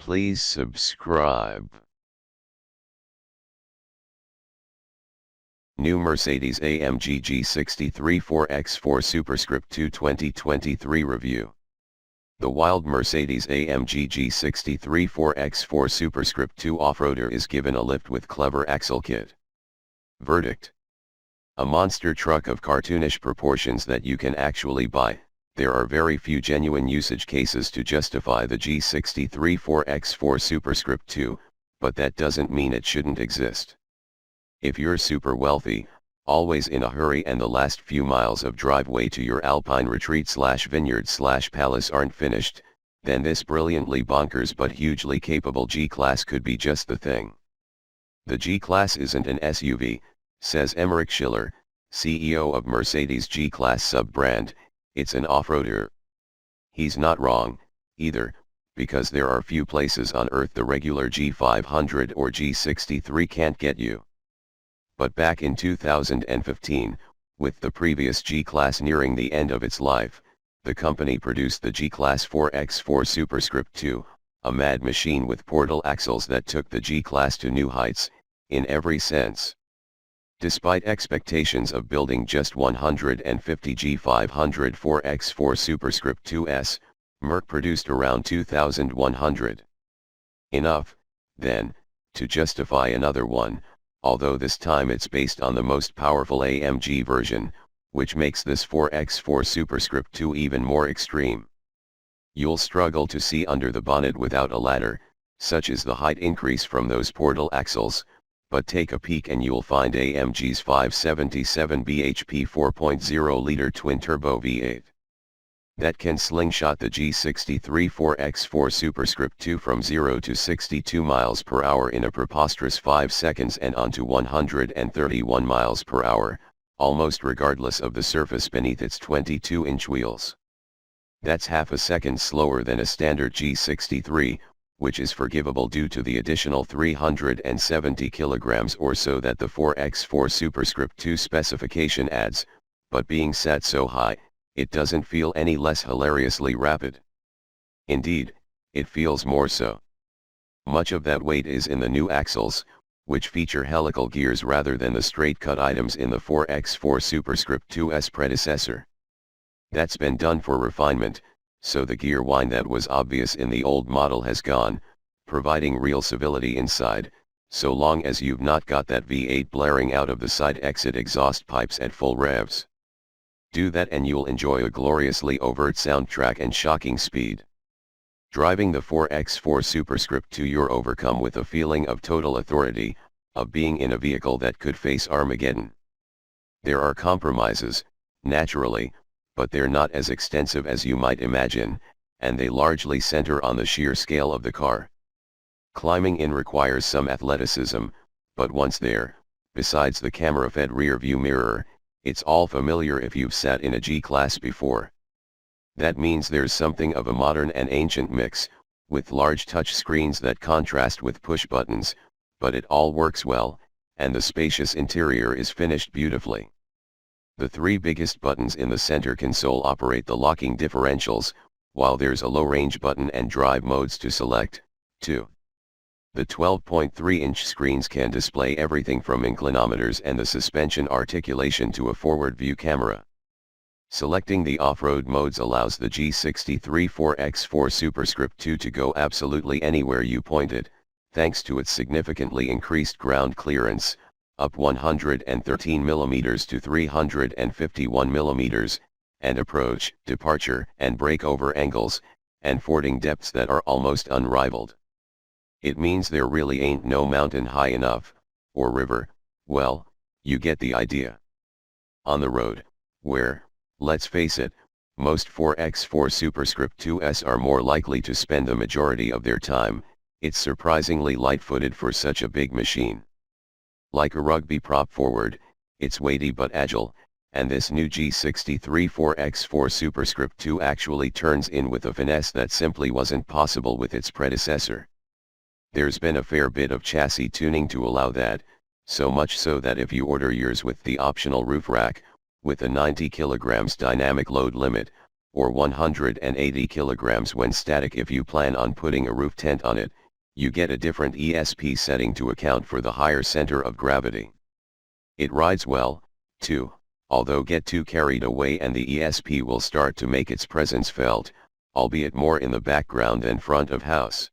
Please subscribe. New Mercedes AMG G 63 4x4 Superscript 2 2023 Review. The wild Mercedes AMG G 63 4x4 Superscript 2 off-roader is given a lift with clever axle kit. Verdict: a monster truck of cartoonish proportions that you can actually buy. There are very few genuine usage cases to justify the G 63 4x4 Superscript 2, but that doesn't mean it shouldn't exist. If you're super wealthy, always in a hurry, and the last few miles of driveway to your alpine retreat / vineyard / palace aren't finished, then this brilliantly bonkers but hugely capable G-Class could be just the thing. The G-Class isn't an SUV, says Emmerich Schiller, CEO of Mercedes G-Class sub-brand. It's an off-roader. He's not wrong, either, because there are few places on earth the regular G500 or G63 can't get you. But back in 2015, with the previous G-Class nearing the end of its life, the company produced the G-Class 4x4 Superscript 2, a mad machine with portal axles that took the G-Class to new heights, in every sense. Despite expectations of building just 150 G500 4x4 Superscript 2s, Merc produced around 2,100. Enough, then, to justify another one, although this time it's based on the most powerful AMG version, which makes this 4x4 Superscript 2 even more extreme. You'll struggle to see under the bonnet without a ladder, such is the height increase from those portal axles, but take a peek and you'll find AMG's 577 bhp 4.0-liter twin-turbo V8. That can slingshot the G63 4x4 Superscript 2 from 0 to 62 miles per hour in a preposterous 5 seconds and onto 131 miles per hour, almost regardless of the surface beneath its 22-inch wheels. That's half a second slower than a standard G63, which is forgivable due to the additional 370 kilograms or so that the 4x4 Superscript 2 specification adds, but being set so high, it doesn't feel any less hilariously rapid. Indeed, it feels more so. Much of that weight is in the new axles, which feature helical gears rather than the straight-cut items in the 4x4 Superscript 2's predecessor. That's been done for refinement, so the gear whine that was obvious in the old model has gone, providing real civility inside, so long as you've not got that V8 blaring out of the side exit exhaust pipes at full revs. Do that and you'll enjoy a gloriously overt soundtrack and shocking speed. Driving the 4x4 Superscript 2, you're overcome with a feeling of total authority, of being in a vehicle that could face Armageddon. There are compromises, naturally, but they're not as extensive as you might imagine, and they largely center on the sheer scale of the car. Climbing in requires some athleticism, but once there, besides the camera-fed rear-view mirror, it's all familiar if you've sat in a G-Class before. That means there's something of a modern and ancient mix, with large touch screens that contrast with push buttons, but it all works well, and the spacious interior is finished beautifully. The three biggest buttons in the center console operate the locking differentials, while there's a low-range button and drive modes to select, too. The 12.3-inch screens can display everything from inclinometers and the suspension articulation to a forward-view camera. Selecting the off-road modes allows the G63 4x4 Superscript 2 to go absolutely anywhere you point it, thanks to its significantly increased ground clearance, up 113 mm to 351 mm, and approach, departure, and breakover angles, and fording depths that are almost unrivaled. It means there really ain't no mountain high enough, or river, well, you get the idea. On the road, where, let's face it, most 4x4 Superscript 2s are more likely to spend the majority of their time, it's surprisingly light-footed for such a big machine. Like a rugby prop forward, it's weighty but agile, and this new G63 4x4 Superscript 2 actually turns in with a finesse that simply wasn't possible with its predecessor. There's been a fair bit of chassis tuning to allow that, so much so that if you order yours with the optional roof rack, with a 90 kg dynamic load limit, or 180 kilograms when static. If you plan on putting a roof tent on it, you get a different ESP setting to account for the higher center of gravity. It rides well, too, although get too carried away and the ESP will start to make its presence felt, albeit more in the background than front of house.